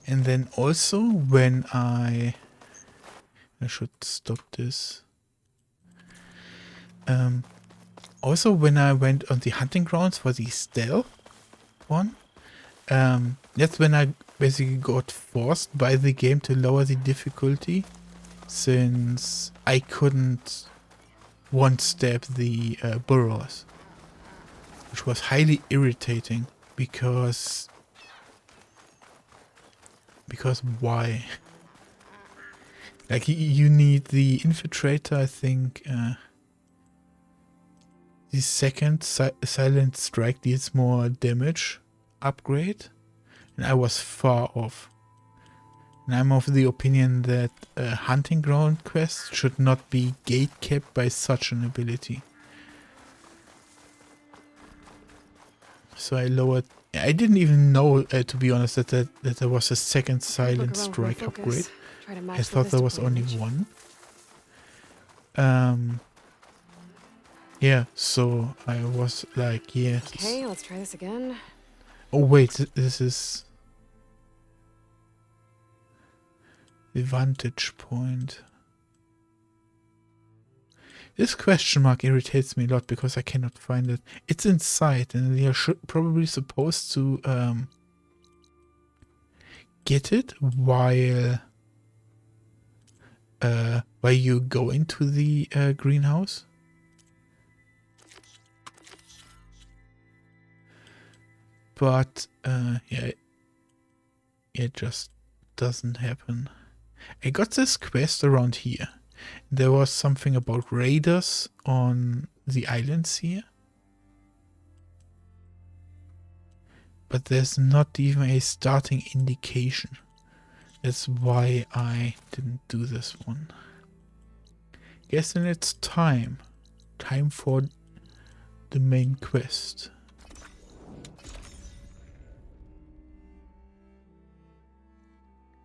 And then also when I should stop this. Also when I went on the hunting grounds for the stealth one, that's when I basically got forced by the game to lower the difficulty, since I couldn't one-step the burrows, which was highly irritating because why? Like you need the infiltrator, I think. The second silent strike deals more damage upgrade, and I was far off. And I'm of the opinion that a hunting ground quest should not be gate-kept by such an ability. So I lowered. I didn't even know, to be honest, that there was a second silent strike upgrade. I thought there was only one. Yeah, so I was like, yeah. Okay, let's try this again. Oh wait, this is the vantage point. This question mark irritates me a lot because I cannot find it. It's inside, and you're probably supposed to get it while you go into the greenhouse. But yeah, it just doesn't happen. I got this quest around here. There was something about raiders on the islands here. But there's not even a starting indication. That's why I didn't do this one. Guess then it's time. Time for the main quest.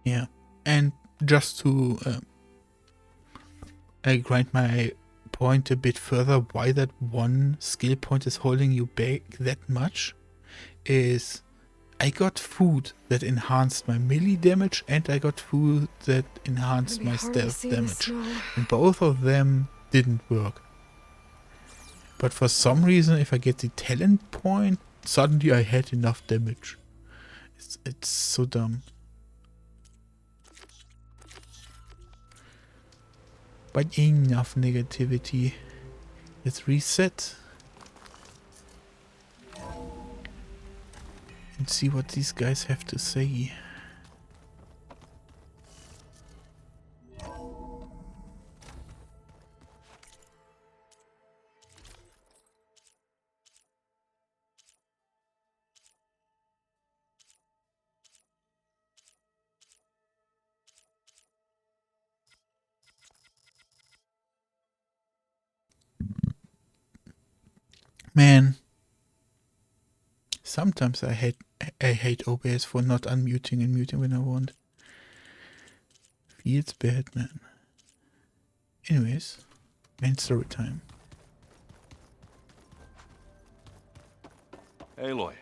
Yeah, and just to grind my point a bit further, why that one skill point is holding you back that much is I got food that enhanced my melee damage, and I got food that enhanced my stealth damage, and both of them didn't work. But for some reason, if I get the talent point, suddenly I had enough damage. It's so dumb. But enough negativity. Let's reset. And see what these guys have to say. Man, sometimes I hate OBS for not unmuting and muting when I want. Feels bad, man. Anyways, main story time. Aloy.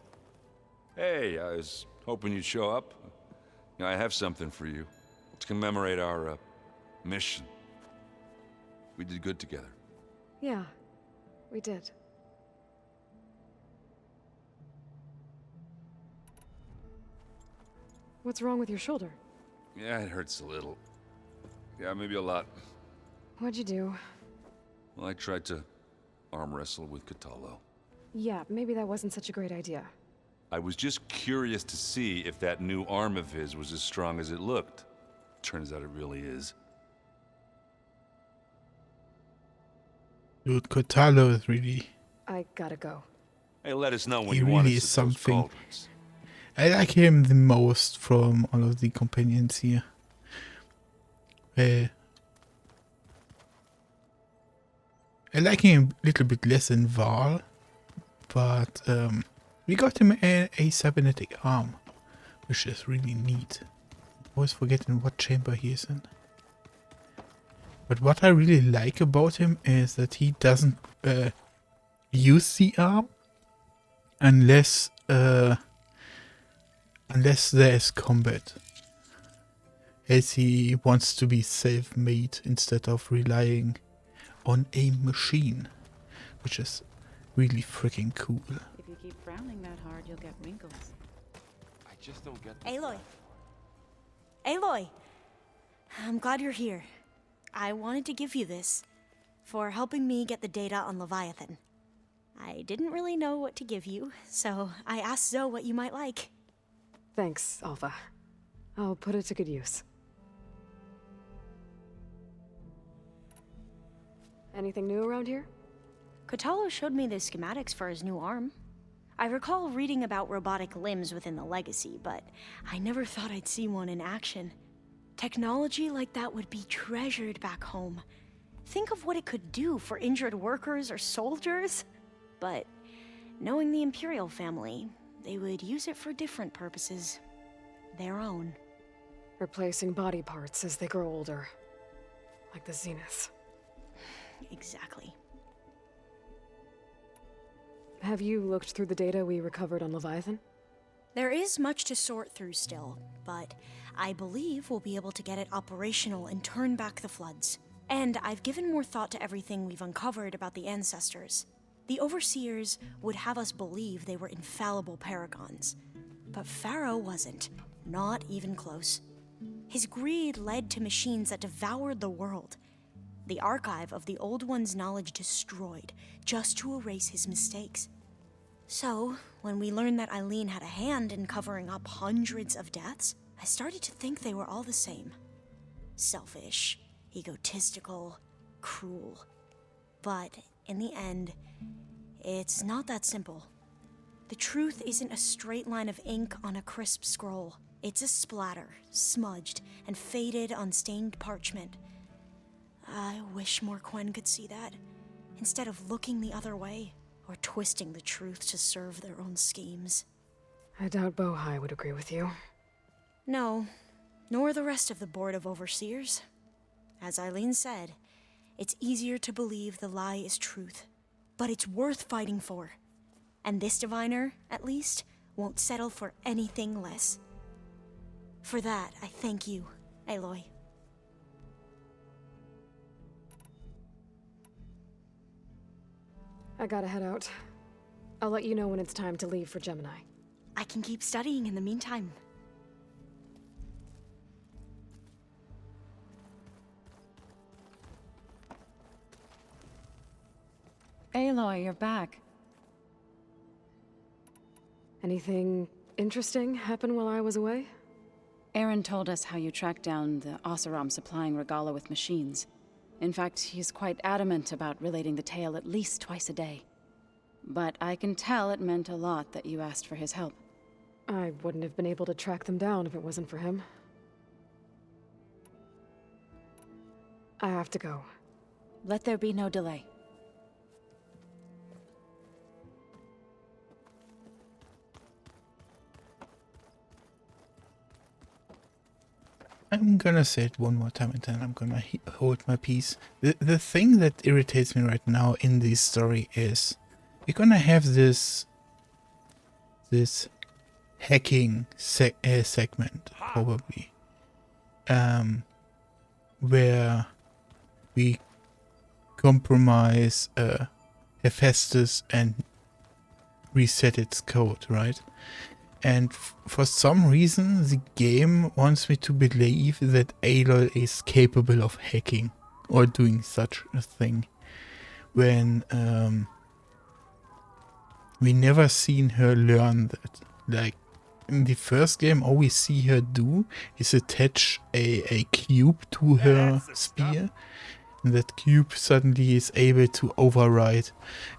Hey, I was hoping you'd show up. I have something for you to commemorate our mission. We did good together. Yeah, we did. What's wrong with your shoulder? Yeah, it hurts a little. Yeah, maybe a lot. What'd you do? Well, I tried to arm wrestle with Catallo. Yeah, maybe that wasn't such a great idea. I was just curious to see if that new arm of his was as strong as it looked. Turns out it really is. Dude, Catallo is really... I gotta go. Hey, let us know when he you really want is us at those something. cauldrons. I like him the most from all of the companions here. I like him a little bit less than Val, but we got him a cybernetic arm, which is really neat. Always forgetting what chamber he is in. But what I really like about him is that he doesn't use the arm unless there is combat. as he wants to be self-made instead of relying on a machine, which is really freaking cool. If you keep frowning that hard, you'll get wrinkles. I just don't get the Aloy. Aloy! I'm glad you're here. I wanted to give you this for helping me get the data on Leviathan. I didn't really know what to give you, so I asked Zoe what you might like. Thanks, Alpha. I'll put it to good use. Anything new around here? Kotalo showed me the schematics for his new arm. I recall reading about robotic limbs within the Legacy, but I never thought I'd see one in action. Technology like that would be treasured back home. Think of what it could do for injured workers or soldiers. But knowing the Imperial family, they would use it for different purposes. Their own. Replacing body parts as they grow older. Like the Zeniths. Exactly. Have you looked through the data we recovered on Leviathan? There is much to sort through still, but I believe we'll be able to get it operational and turn back the floods. And I've given more thought to everything we've uncovered about the ancestors. The Overseers would have us believe they were infallible paragons. But Pharaoh wasn't. Not even close. His greed led to machines that devoured the world. The archive of the Old One's knowledge destroyed, just to erase his mistakes. So, when we learned that Eileen had a hand in covering up hundreds of deaths, I started to think they were all the same. Selfish, egotistical, cruel. But, in the end, it's not that simple. The truth isn't a straight line of ink on a crisp scroll. It's a splatter, smudged, and faded on stained parchment. I wish more Quen could see that, instead of looking the other way, or twisting the truth to serve their own schemes. I doubt Bohai would agree with you. No, nor the rest of the Board of Overseers. As Eileen said, it's easier to believe the lie is truth, but it's worth fighting for. And this diviner, at least, won't settle for anything less. For that, I thank you, Aloy. I gotta head out. I'll let you know when it's time to leave for Gemini. I can keep studying in the meantime. Aloy, you're back. Anything interesting happen while I was away? Aaron told us how you tracked down the Oseram supplying Regala with machines. In fact, he's quite adamant about relating the tale at least twice a day. But I can tell it meant a lot that you asked for his help. I wouldn't have been able to track them down if it wasn't for him. I have to go. Let there be no delay. I'm gonna say it one more time and then I'm gonna hold my peace. The thing that irritates me right now in this story is we're gonna have this hacking segment probably, where we compromise Hephaestus and reset its code, right? And for some reason, the game wants me to believe that Aloy is capable of hacking or doing such a thing, when we never seen her learn that. Like in the first game, all we see her do is attach a cube to her spear, and that cube suddenly is able to override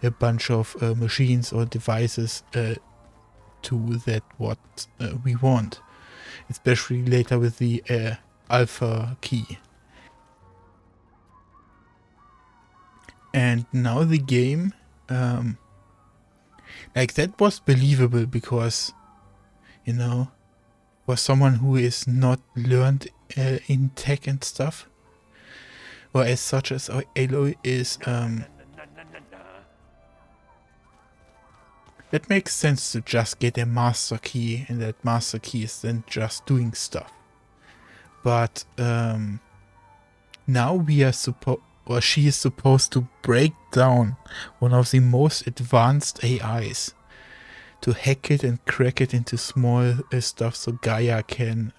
a bunch of machines or devices to that what we want, especially later with the alpha key. And now the game, like that was believable because, you know, for someone who is not learned in tech and stuff, or as such as Aloy is, that makes sense to just get a master key, and that master key is then just doing stuff. But now we are she is supposed to break down one of the most advanced AIs to hack it and crack it into small stuff so Gaia can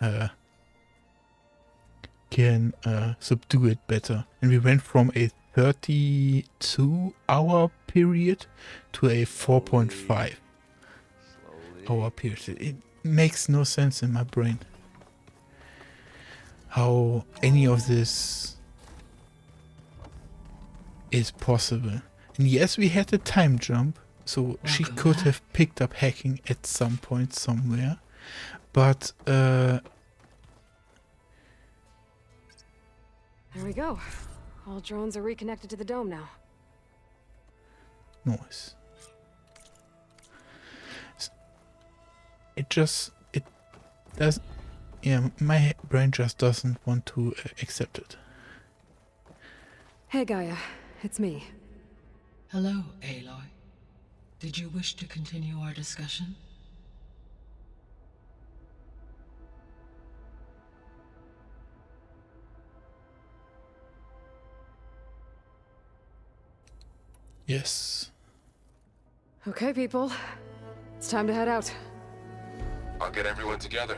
subdue it better. And we went from a 32-hour period to a 4.5-hour period. It makes no sense in my brain how any of this is possible. And yes, we had a time jump, so she could have picked up hacking at some point somewhere, but There we go. All drones are reconnected to the dome now. noise. It does. Yeah, my brain just doesn't want to accept it. Hey, Gaia. It's me. Hello, Aloy. Did you wish to continue our discussion? Yes. Okay, people. It's time to head out. I'll get everyone together.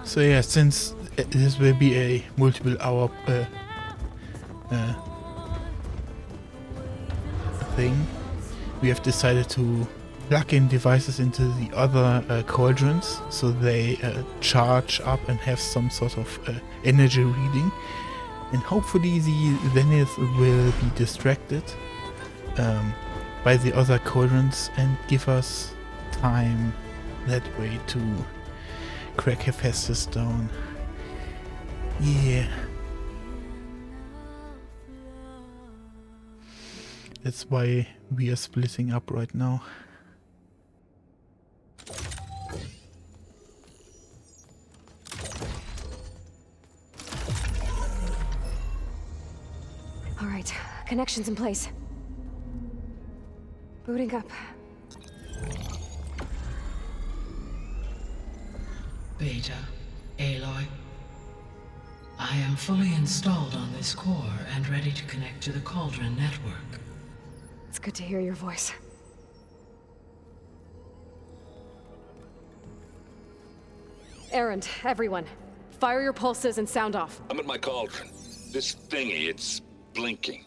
So yeah, since this will be a multiple hour thing, we have decided to plug in devices into the other cauldrons so they charge up and have some sort of energy reading, and hopefully the Zenith will be distracted by the other cauldrons and give us time that way to crack Hephaestus down. Yeah. That's why we are splitting up right now. All right, connections in place. Booting up. Beta, Aloy. I am fully installed on this core and ready to connect to the Cauldron network. It's good to hear your voice. Errand, everyone. Fire your pulses and sound off. I'm at my cauldron. This thingy, it's blinking.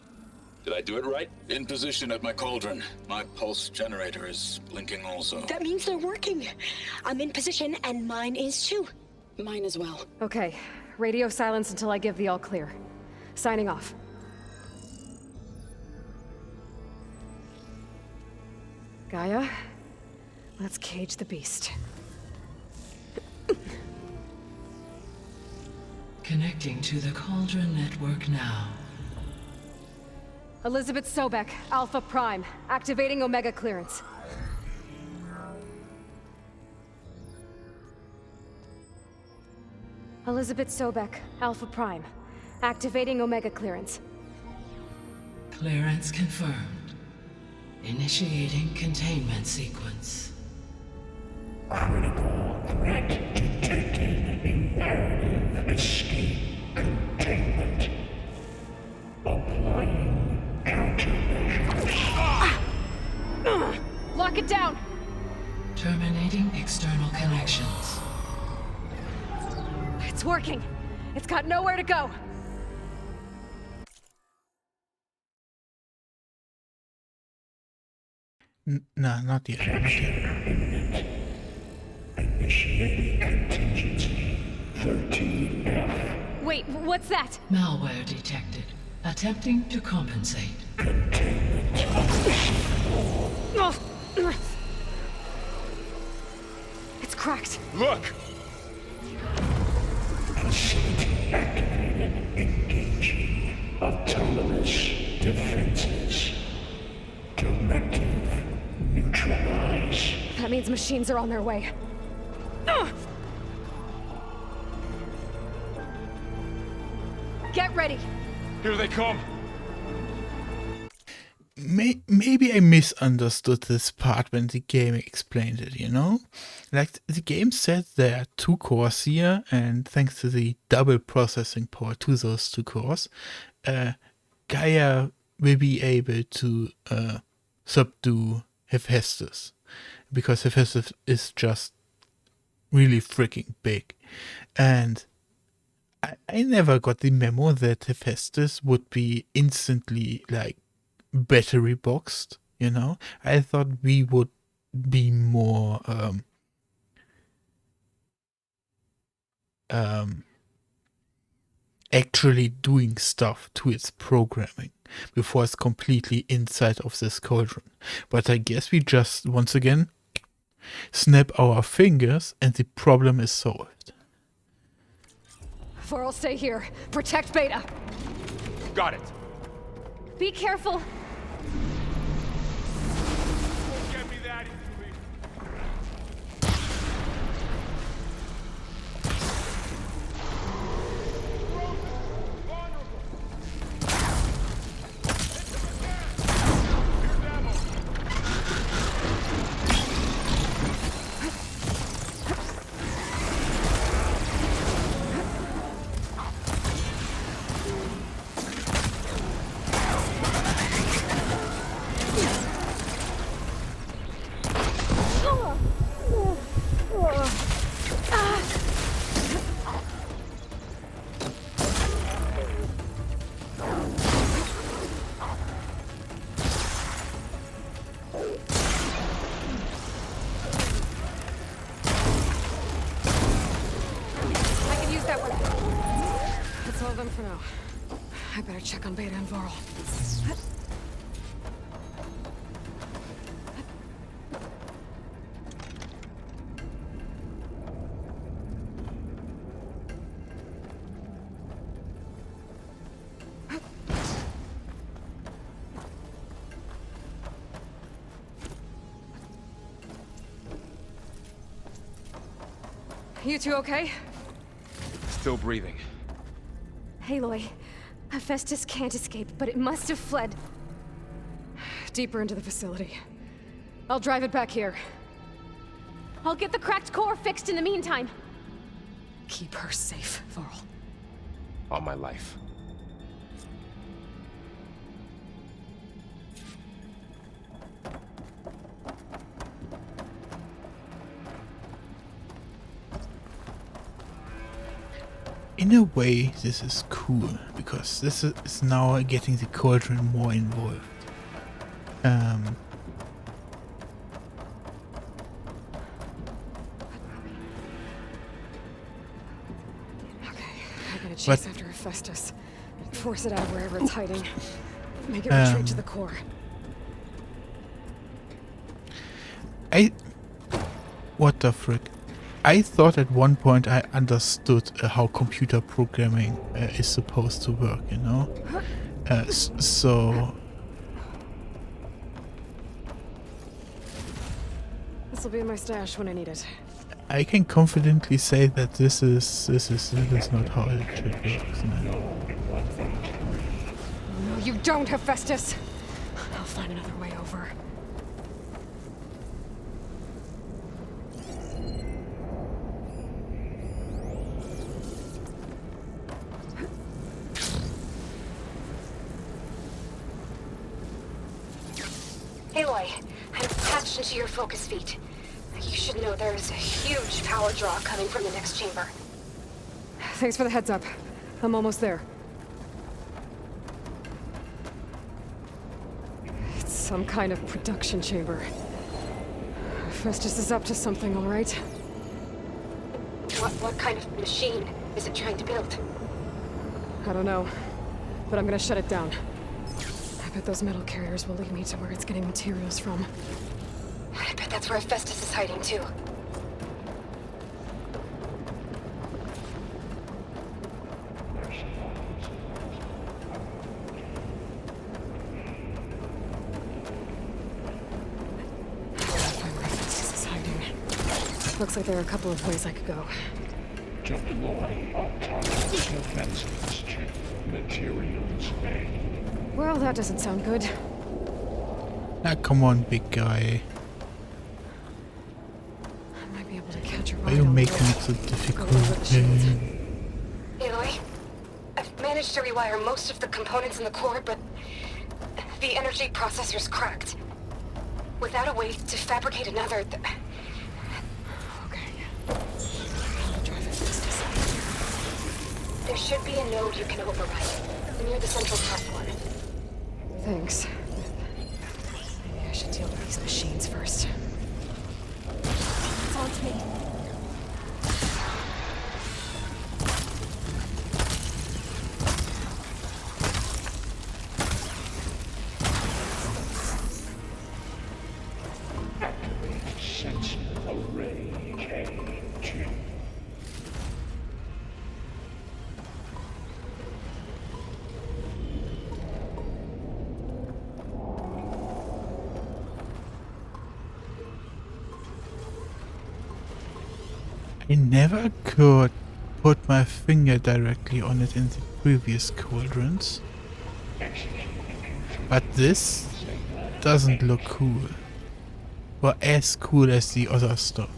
Did I do it right? In position at my cauldron. My pulse generator is blinking also. That means they're working. I'm in position, and mine is too. Mine as well. Okay, radio silence until I give the all clear. Signing off. Gaia, let's cage the beast. Connecting to the Cauldron network now. Elizabeth Sobek, Alpha Prime, activating Omega clearance. Elizabeth Sobek, Alpha Prime, activating Omega clearance. Clearance confirmed. Initiating containment sequence. Critical threat detected. Imperative escape containment. Applying countermeasures. Lock it down! Terminating external connections. It's working. It's got nowhere to go. Nah, not yet. Not yet. Initiating contingency 13F. Wait, what's that? Malware detected. Attempting to compensate. It's cracked. Look! Facility activated. Engaging autonomous defenses. That means machines are on their way. Ugh! Get ready! Here they come! Maybe I misunderstood this part when the game explained it, you know? Like, the game said there are 2 cores here, and thanks to the double processing power to those 2 cores, Gaia will be able to subdue Hephaestus, because Hephaestus is just really freaking big. And I never got the memo that Hephaestus would be instantly, like, battery boxed, you know? I thought we would be more actually doing stuff to its programming before it's completely inside of this cauldron. But I guess we just, once again, snap our fingers and the problem is solved. Vorl, stay here. Protect Beta. Got it. Be careful. Get me that easily. For now. I better check on Beta and Vorl. You two okay? Still breathing. Aloy, Hephaestus can't escape, but it must have fled deeper into the facility. I'll drive it back here. I'll get the cracked core fixed in the meantime. Keep her safe, Vorl. All my life. In a way, this is cool, because this is now getting the cauldron more involved. I'm gonna chase after Hephaestus. Force it out wherever it's hiding. Make it retreat to the core. What the frick? I thought at one point I understood how computer programming is supposed to work, you know? So... This'll be in my stash when I need it. I can confidently say that this is not how it should work. No. No, you don't, Hephaestus! I'll find another way over. Aloy, I'm attached into your focus feet. You should know there's a huge power draw coming from the next chamber. Thanks for the heads up. I'm almost there. It's some kind of production chamber. Festus is up to something, all right? What kind of machine is it trying to build? I don't know, but I'm gonna shut it down. I bet those metal carriers will lead me to where it's getting materials from. I bet that's where Festus is hiding too. Find where Festus is hiding. Looks like there are a couple of ways I could go. Deploy autonomous defenses to Materials Bay. Well, that doesn't sound good. Now, come on, big guy. I might be able to catch a ride Why are you on the making road. it so difficult? Go over the machines. Aloy, I've managed to rewire most of the components in the core, but the energy processor's cracked. Without a way to fabricate another, Okay. I'll drive it fast. there should be a node you can override near the central platform. Thanks. Maybe I should deal with these machines first. It's on to me. Activate sensor array K2. I never could put my finger directly on it in the previous cauldrons. But this doesn't look cool. Or as cool as the other stuff.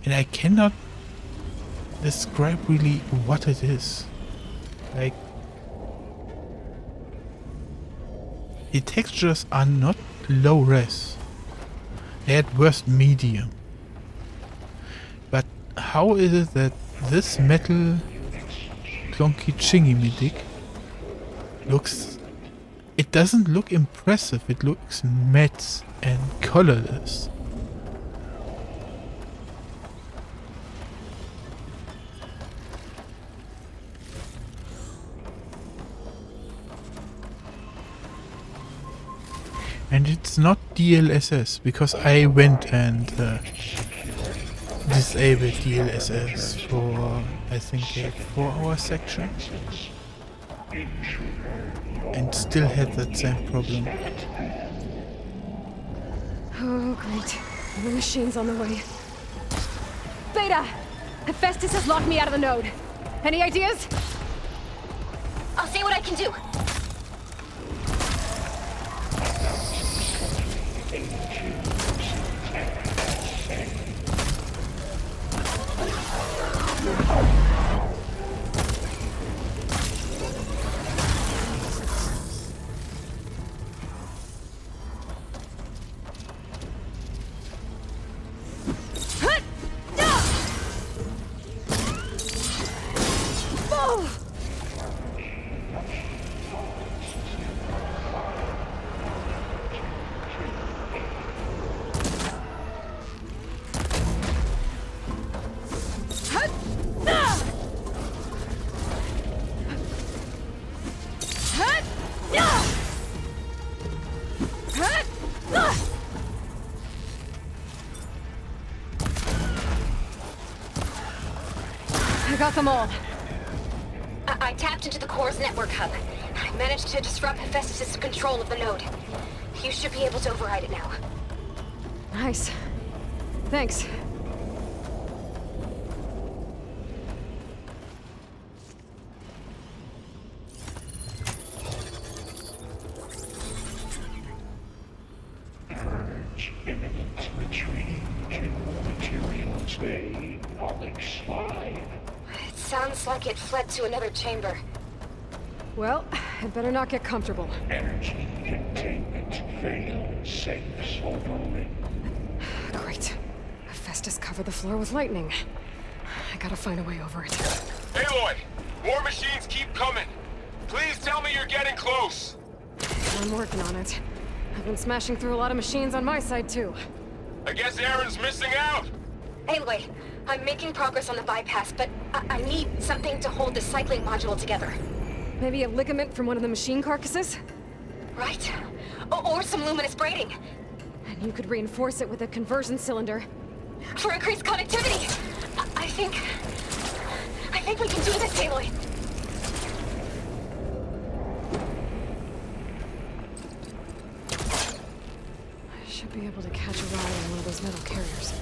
And I cannot describe really what it is. Like, the textures are not low res. They're at worst medium. But how is it that this metal clunky chingy medic looks... It doesn't look impressive, it looks matte and colorless. And it's not DLSS, because I went and disabled DLSS for, I think, a 4-hour section. And still had that same problem. Oh, great. The machine's on the way. Beta! Hephaestus has locked me out of the node. Any ideas? I'll see what I can do. I got them all. I tapped into the core's network hub. I managed to disrupt Hephaestus' control of the node. You should be able to override it now. Nice. Thanks. Urge imminent retreat to Materials Bay, Onyx 5. It sounds like it fled to another chamber. Well, I better not get comfortable. Energy containment failed. Safe overring. Great. Hephaestus covered the floor with lightning. I gotta find a way over it. Aloy! More machines keep coming! Please tell me you're getting close! I'm working on it. I've been smashing through a lot of machines on my side, too. I guess Aaron's missing out! Aloy, I'm making progress on the bypass, but I need something to hold the cycling module together. Maybe a ligament from one of the machine carcasses? Right. Or some luminous braiding. And you could reinforce it with a conversion cylinder. For increased connectivity! I think we can do this, Aloy! I should be able to catch a ride on one of those metal carriers.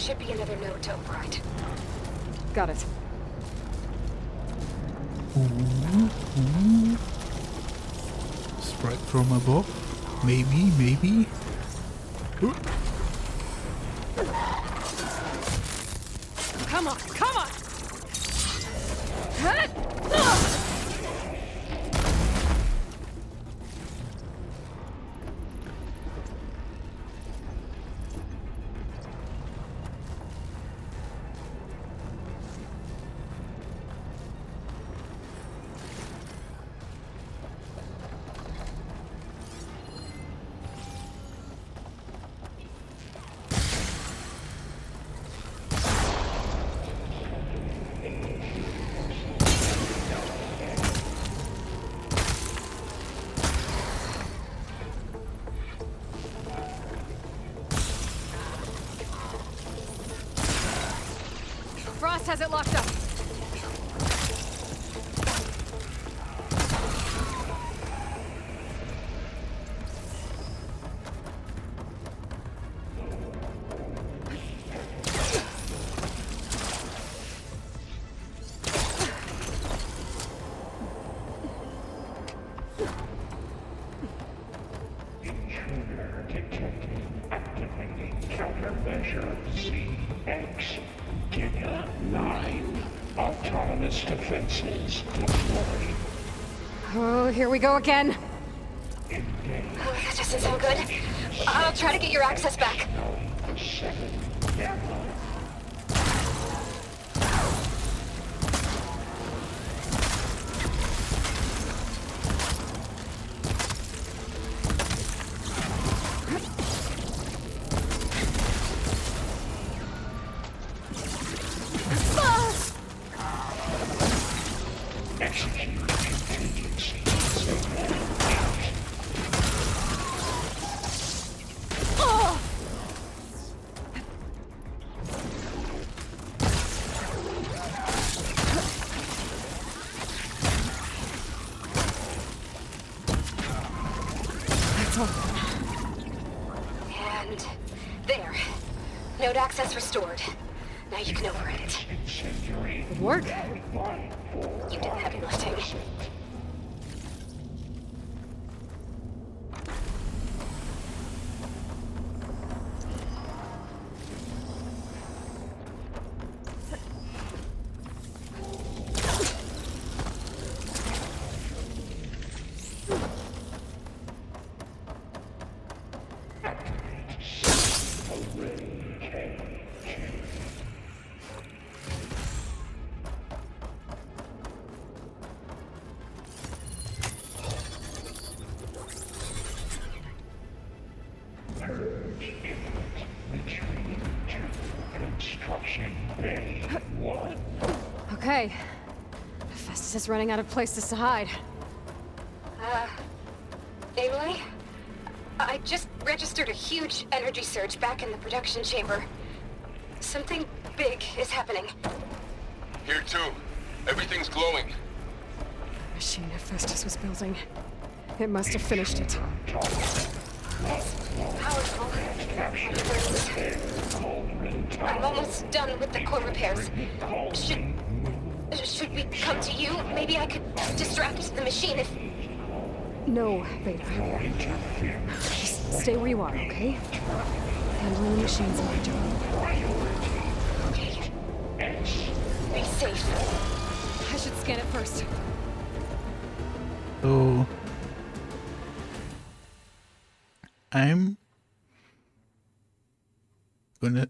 should be another node to override. Got it. Strike from above. Maybe, maybe. Come on, come on! Frost has it locked up. Intruder detected. Activating countermeasure CX. Giga 9. Autonomous defenses deployed. Oh, here we go again. Engage. Oh, that doesn't sound good. I'll try to get your access back. 7 Gamma. Execute contingency. That's all. And there. Node access restored. Now you can override it. Incendiary. Good work. You did the heavy lifting. Purge imminent. Retreat to construction bay 1. Okay. Festus is running out of places to hide. Aloy? I just registered a huge energy surge back in the production chamber. Something big is happening. Here too. Everything's glowing. The machine Hephaestus was building. It must have finished it. Powerful. I'm almost done with the core repairs. Should we come to you? Maybe I could distract the machine if... No, Beta. Just stay where you are, okay? Handling the machines my job. Okay. Be safe. I should scan it first. So I'm gonna,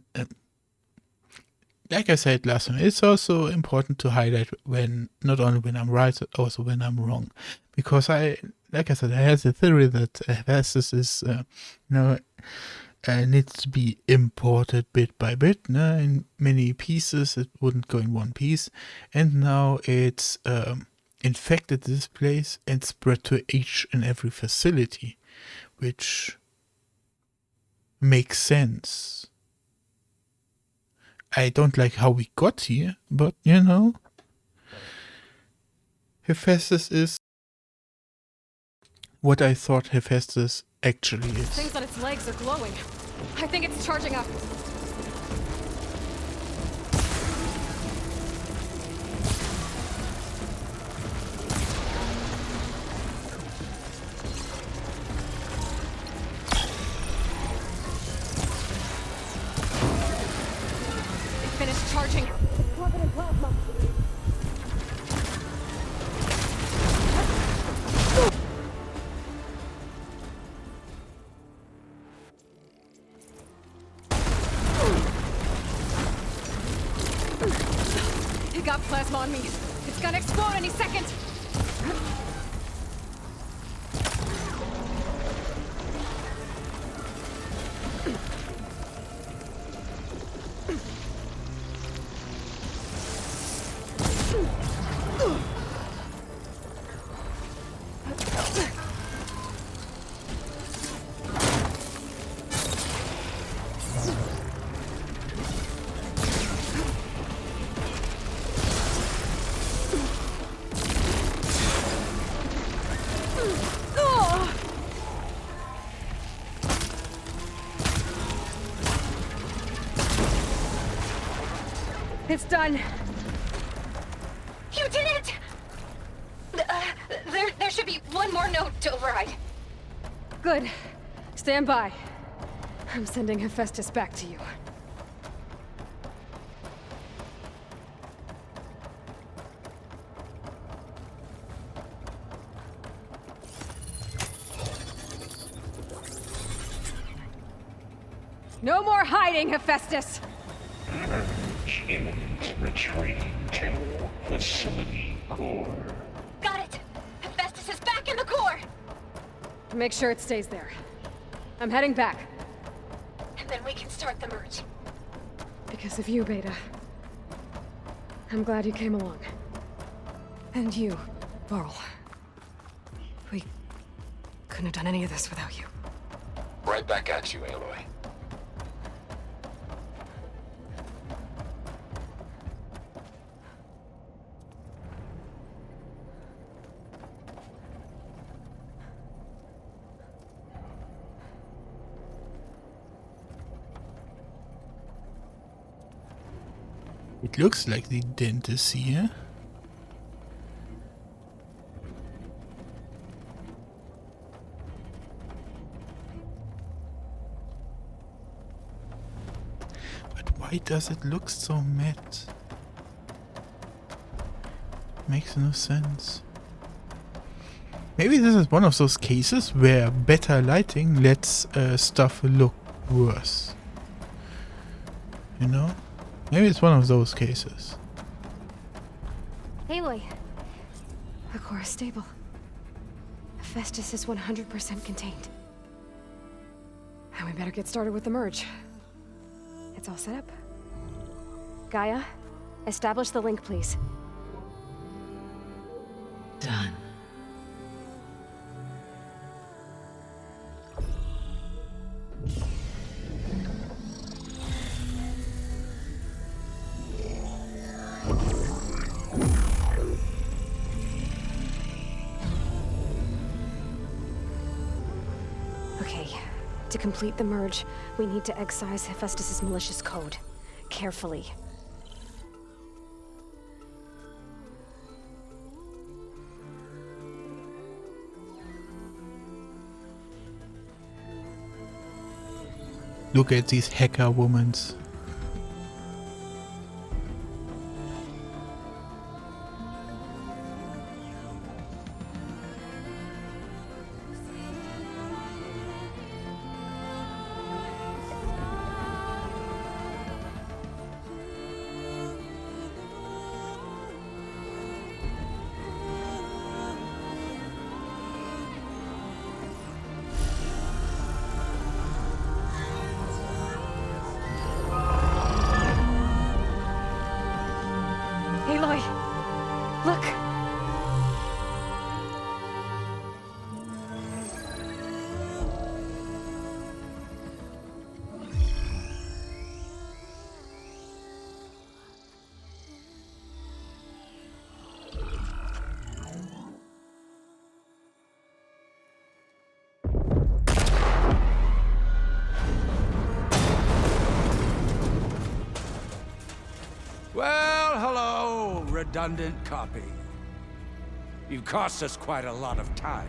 like I said last time, it's also important to highlight when, not only when I'm right, also when I'm wrong, because like I said, I have the theory that Hephaestus is, needs to be imported bit by bit, in many pieces. It wouldn't go in one piece, and now it's infected this place and spread to each and every facility, which makes sense. I don't like how we got here, but Hephaestus is what I thought Hephaestus actually is. Things on its legs are glowing. I think it's charging up. charging. It got plasma on me. It's gonna explode any second. It's done. You did it! There should be one more note to override. Good. Stand by. I'm sending Hephaestus back to you. No more hiding, Hephaestus! Imminent retreat to facility core. Got it! Hephaestus is back in the core! Make sure it stays there. I'm heading back. And then we can start the merge. Because of you, Beta. I'm glad you came along. And you, Varl. We couldn't have done any of this without you. Right back at you, Aloy. It looks like the dent is here. But why does it look so matte? Makes no sense. Maybe this is one of those cases where better lighting lets stuff look worse. You know? Maybe it's one of those cases. Aloy. The core is stable. Hephaestus is 100% contained. And we better get started with the merge. It's all set up. Gaia, establish the link, please. Done. Okay, to complete the merge, we need to excise Hephaestus' malicious code. Carefully. Look at these hacker womans. Aloy! Look! Well, hello, redundant copy. You've cost us quite a lot of time.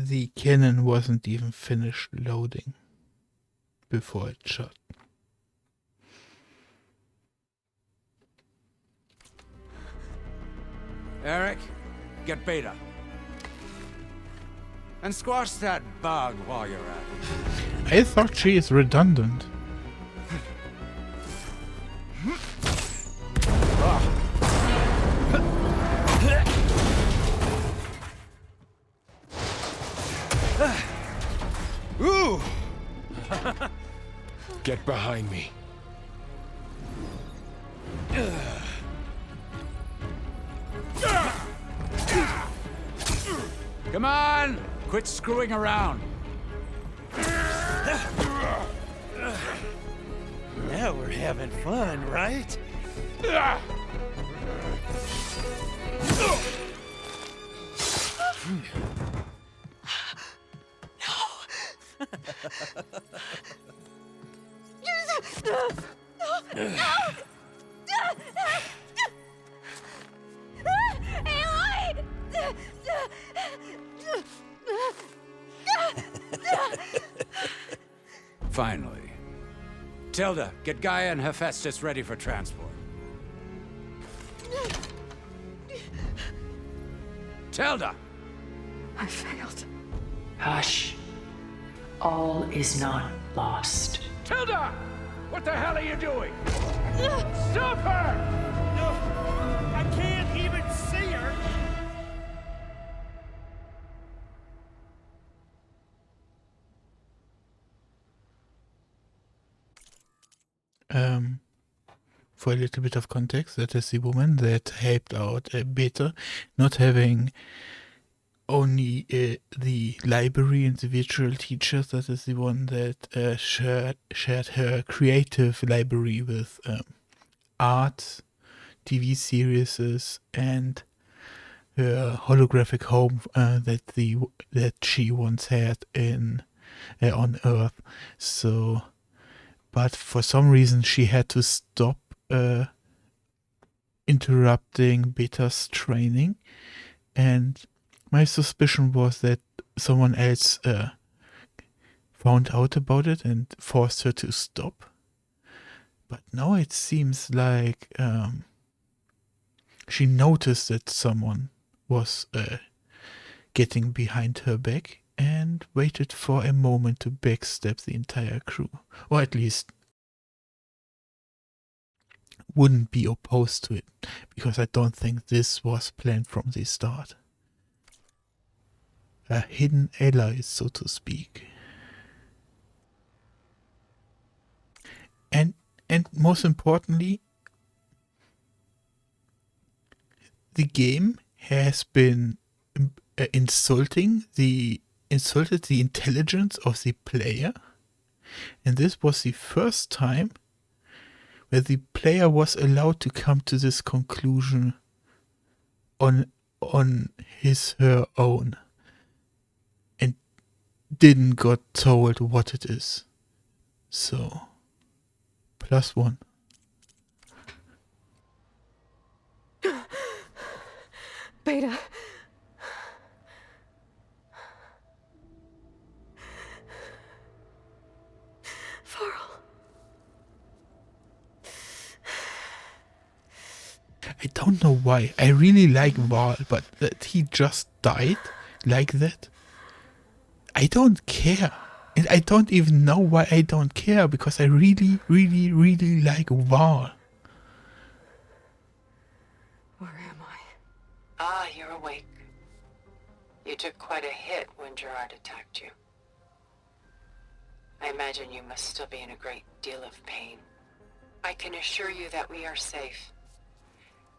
the cannon wasn't even finished loading before it shot. Eric, get Beta. And squash that bug while you're at it. I thought she is redundant. Ooh! Get behind me. Come on! Quit screwing around. Now we're having fun, right? Finally. Tilda, get Gaia and Hephaestus ready for transport. Tilda! I failed. Hush. All is not lost. Tilda! What the hell are you doing? Stop her! No, I can't even see her. For a little bit of context, that is the woman that helped out Beta, not having only the library and the virtual teachers. That is the one that shared her creative library with art, TV series, and her holographic home that she once had in on Earth. So, but for some reason she had to stop interrupting Beta's training, and my suspicion was that someone else found out about it and forced her to stop. But now it seems like she noticed that someone was getting behind her back and waited for a moment to backstab the entire crew, or at least wouldn't be opposed to it, because I don't think this was planned from the start. A hidden ally, so to speak. And most importantly, the game has been insulted the intelligence of the player, and this was the first time where the player was allowed to come to this conclusion on her own and didn't got told what it is. So +1. Beta. I don't know why. I really like Val, but that he just died like that, I don't care. And I don't even know why I don't care, because I really, really, really like Val. Where am I? Ah, you're awake. You took quite a hit when Gerard attacked you. I imagine you must still be in a great deal of pain. I can assure you that we are safe.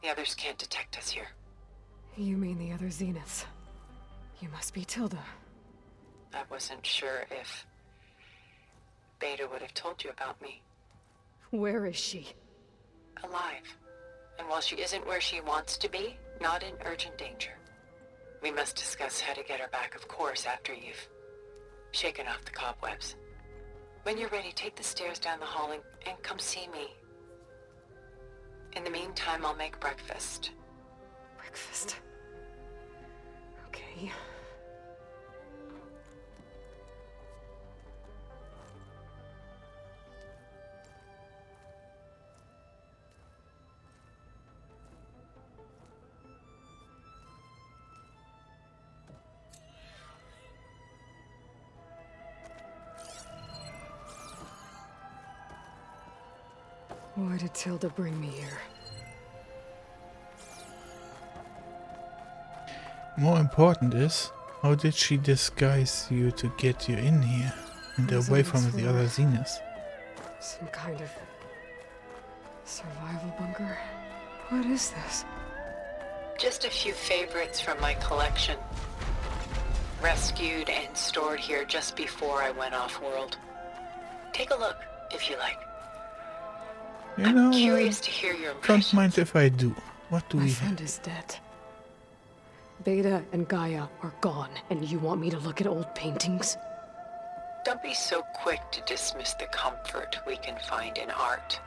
The others can't detect us here. You mean the other Zeniths? You must be Tilda. I wasn't sure if Beta would have told you about me. Where is she? Alive. And while she isn't where she wants to be, not in urgent danger. We must discuss how to get her back, of course, after you've shaken off the cobwebs. When you're ready, take the stairs down the hall and come see me. In the meantime, I'll make breakfast. Breakfast? Okay. Why did Tilda bring me here? More important is, how did she disguise you to get you in here and What is away all from this the for? other Xenas? Some kind of survival bunker? What is this? Just a few favorites from my collection. Rescued and stored here just before I went off-world. Take a look, if you like. You know, Curious to hear your don't impressions. mind if I do. What do My we have? friend is dead. Beta and Gaia are gone, and you want me to look at old paintings? Don't be so quick to dismiss the comfort we can find in art,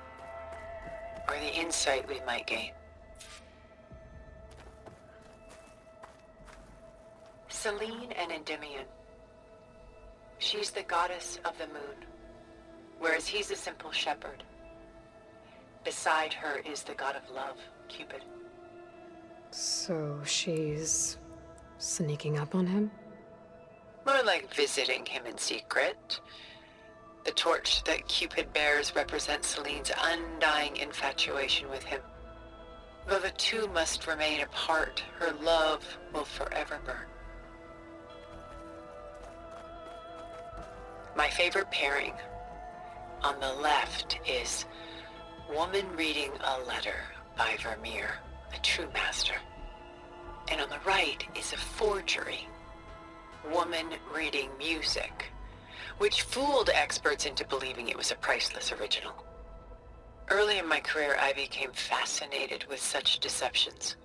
or the insight we might gain. Selene and Endymion. She's the goddess of the moon, whereas he's a simple shepherd. Beside her is the god of love, Cupid. So she's sneaking up on him? More like visiting him in secret. The torch that Cupid bears represents Selene's undying infatuation with him. Though the two must remain apart, her love will forever burn. My favorite pairing on the left is Woman Reading a Letter by Vermeer, a true master. And on the right is a forgery, Woman Reading Music, which fooled experts into believing it was a priceless original. Early in my career, I became fascinated with such deceptions.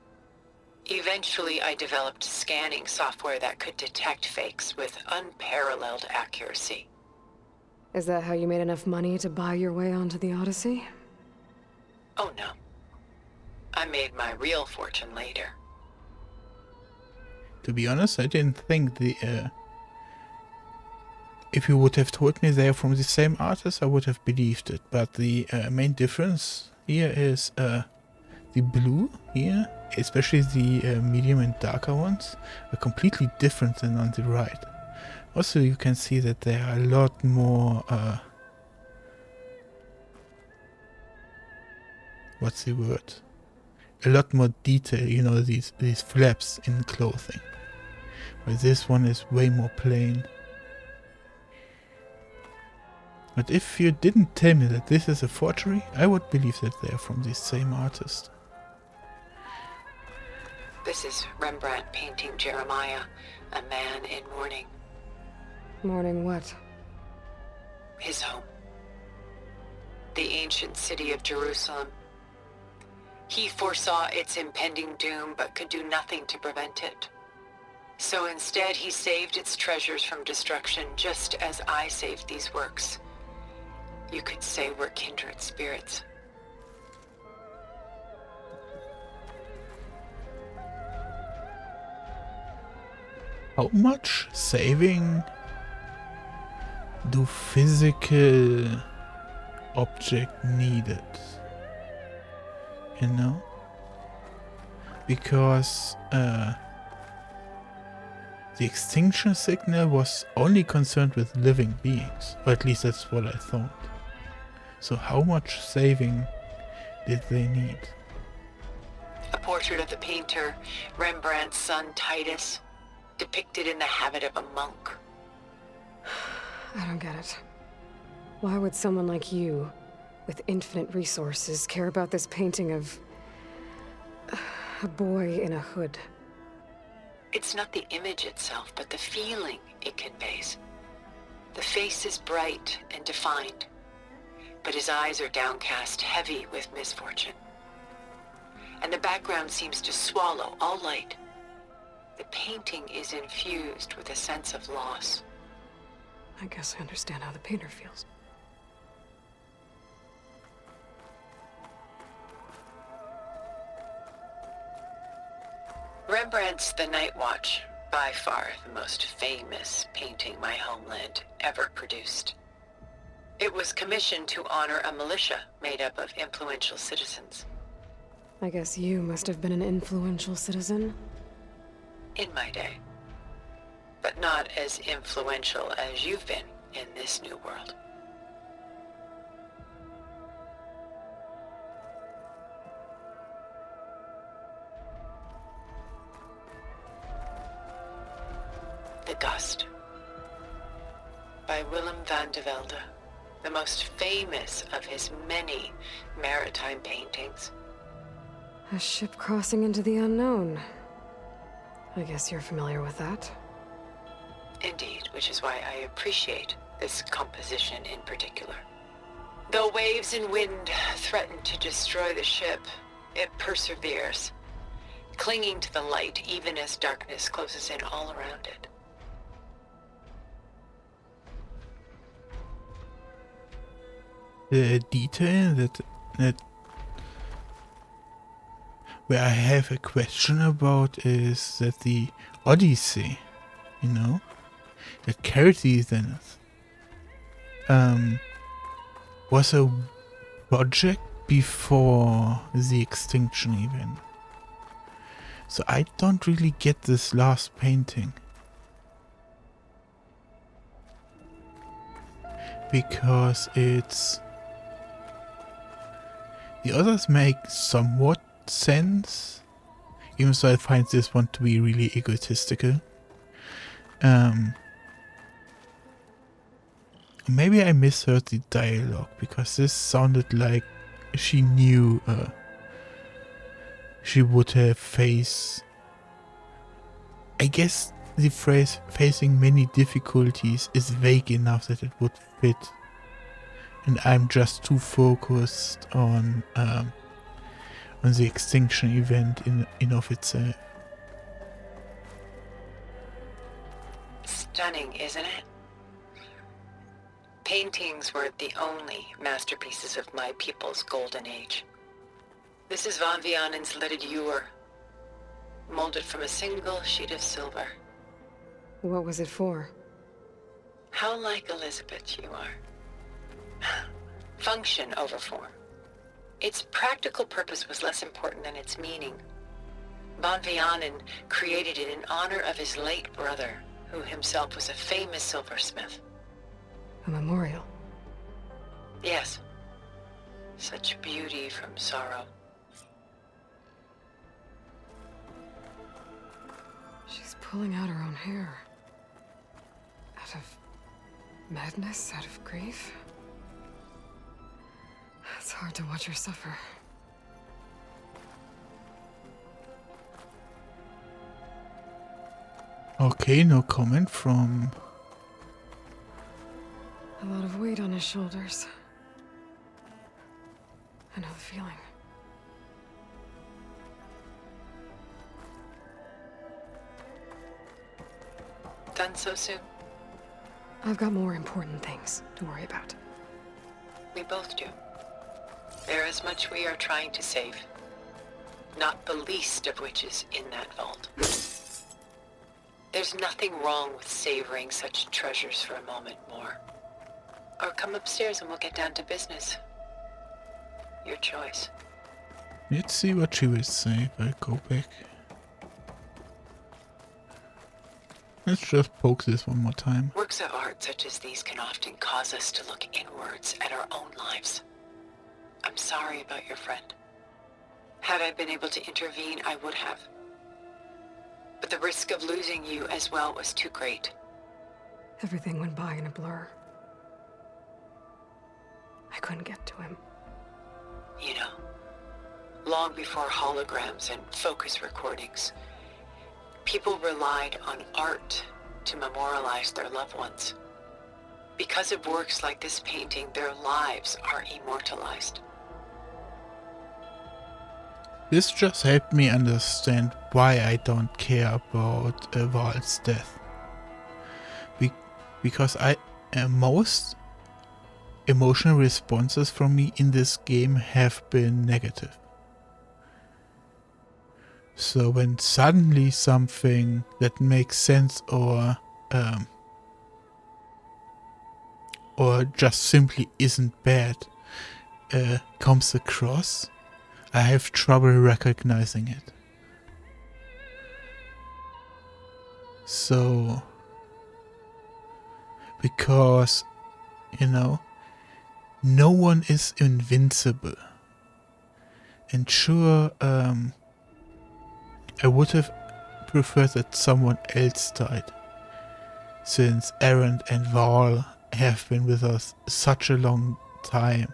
Eventually, I developed scanning software that could detect fakes with unparalleled accuracy. Is that how you made enough money to buy your way onto the Odyssey? Oh no. I made my real fortune later. To be honest, I didn't think if you would have told me they are from the same artist, I would have believed it. But the main difference here is the blue here, especially the medium and darker ones, are completely different than on the right. Also, you can see that there are a lot more, what's the word? A lot more detail, you know, these flaps in clothing. While this one is way more plain. But if you didn't tell me that this is a forgery, I would believe that they are from the same artist. This is Rembrandt painting Jeremiah, a man in mourning. Mourning what? His home. The ancient city of Jerusalem. He foresaw its impending doom, but could do nothing to prevent it. So instead, he saved its treasures from destruction, just as I saved these works. You could say we're kindred spirits. How much saving do physical object needed? You know? Because the extinction signal was only concerned with living beings, or at least that's what I thought. So how much saving did they need? A portrait of the painter, Rembrandt's son Titus, depicted in the habit of a monk. I don't get it. Why would someone like you, with infinite resources, care about this painting of a boy in a hood? It's not the image itself, but the feeling it conveys. The face is bright and defined, but his eyes are downcast, heavy with misfortune. And the background seems to swallow all light. The painting is infused with a sense of loss. I guess I understand how the painter feels. Rembrandt's The Night Watch, by far the most famous painting my homeland ever produced. It was commissioned to honor a militia made up of influential citizens. I guess you must have been an influential citizen? In my day. But not as influential as you've been in this new world. Willem van de Velde, the most famous of his many maritime paintings. A ship crossing into the unknown. I guess you're familiar with that. Indeed, which is why I appreciate this composition in particular. Though waves and wind threaten to destroy the ship, it perseveres, clinging to the light even as darkness closes in all around it. The detail that where I have a question about is that the Odyssey, you know, that carried these in it, was a project before the extinction event. So I don't really get this last painting. Because it's... The others make somewhat sense, even though I find this one to be really egotistical. Maybe I misheard the dialogue, because this sounded like she knew she would have faced... I guess the phrase "facing many difficulties" is vague enough that it would fit. And I'm just too focused on the extinction event in of itself. Stunning, isn't it? Paintings were the only masterpieces of my people's golden age. This is Van Vianen's leaded ewer, molded from a single sheet of silver. What was it for? How like Elizabeth you are. Function over form. Its practical purpose was less important than its meaning. Van Vianen created it in honor of his late brother, who himself was a famous silversmith. A memorial. Yes. Such beauty from sorrow. She's pulling out her own hair. Out of madness, out of grief. It's hard to watch her suffer. Okay, no comment from... A lot of weight on his shoulders. I know the feeling. Done so soon? I've got more important things to worry about. We both do. There is much we are trying to save. Not the least of which is in that vault. There's nothing wrong with savoring such treasures for a moment more. Or come upstairs and we'll get down to business. Your choice. Let's see what she will say if I go back. Let's just poke this one more time. Works of art such as these can often cause us to look inwards at our own lives. I'm sorry about your friend. Had I been able to intervene, I would have. But the risk of losing you as well was too great. Everything went by in a blur. I couldn't get to him. You know, long before holograms and focus recordings, people relied on art to memorialize their loved ones. Because of works like this painting, their lives are immortalized. This just helped me understand why I don't care about Val's death. Because most emotional responses from me in this game have been negative. So when suddenly something that makes sense or just simply isn't bad comes across, I have trouble recognizing it. So, because, you know, no one is invincible. And sure, I would have preferred that someone else died, since Erend and Val have been with us such a long time.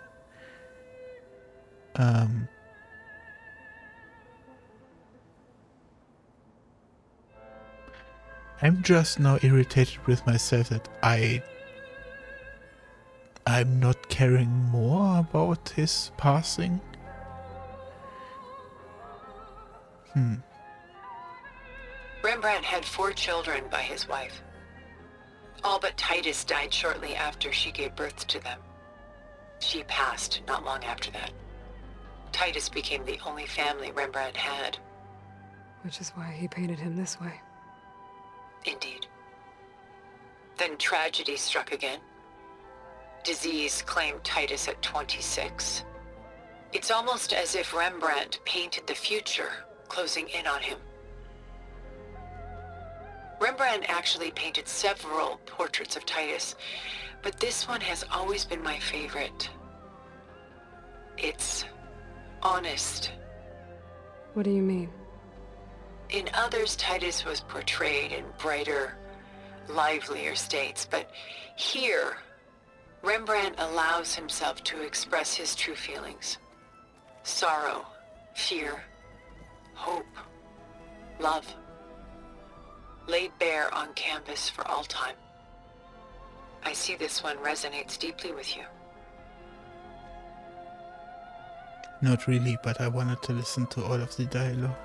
I'm just now irritated with myself that I'm not caring more about his passing. Rembrandt had 4 children by his wife. All but Titus died shortly after she gave birth to them. She passed not long after that. Titus became the only family Rembrandt had. Which is why he painted him this way. Indeed. Then tragedy struck again. Disease claimed Titus at 26. It's almost as if Rembrandt painted the future, closing in on him. Rembrandt actually painted several portraits of Titus, but this one has always been my favorite. It's honest. What do you mean? In others, Titus was portrayed in brighter, livelier states, but here, Rembrandt allows himself to express his true feelings. Sorrow, fear, hope, love. Laid bare on canvas for all time. I see this one resonates deeply with you. Not really, but I wanted to listen to all of the dialogue.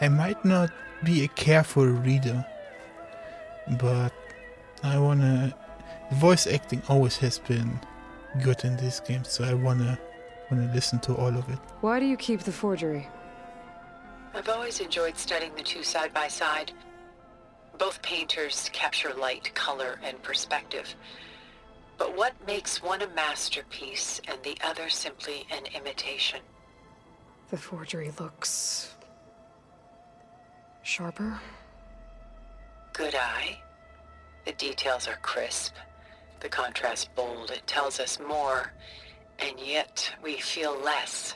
I might not be a careful reader, but I wanna... Voice acting always has been good in this game, so I wanna listen to all of it. Why do you keep the forgery? I've always enjoyed studying the two side by side. Both painters capture light, color, and perspective. But what makes one a masterpiece and the other simply an imitation? The forgery looks... sharper? Good eye. The details are crisp. The contrast bold. It tells us more, and yet we feel less.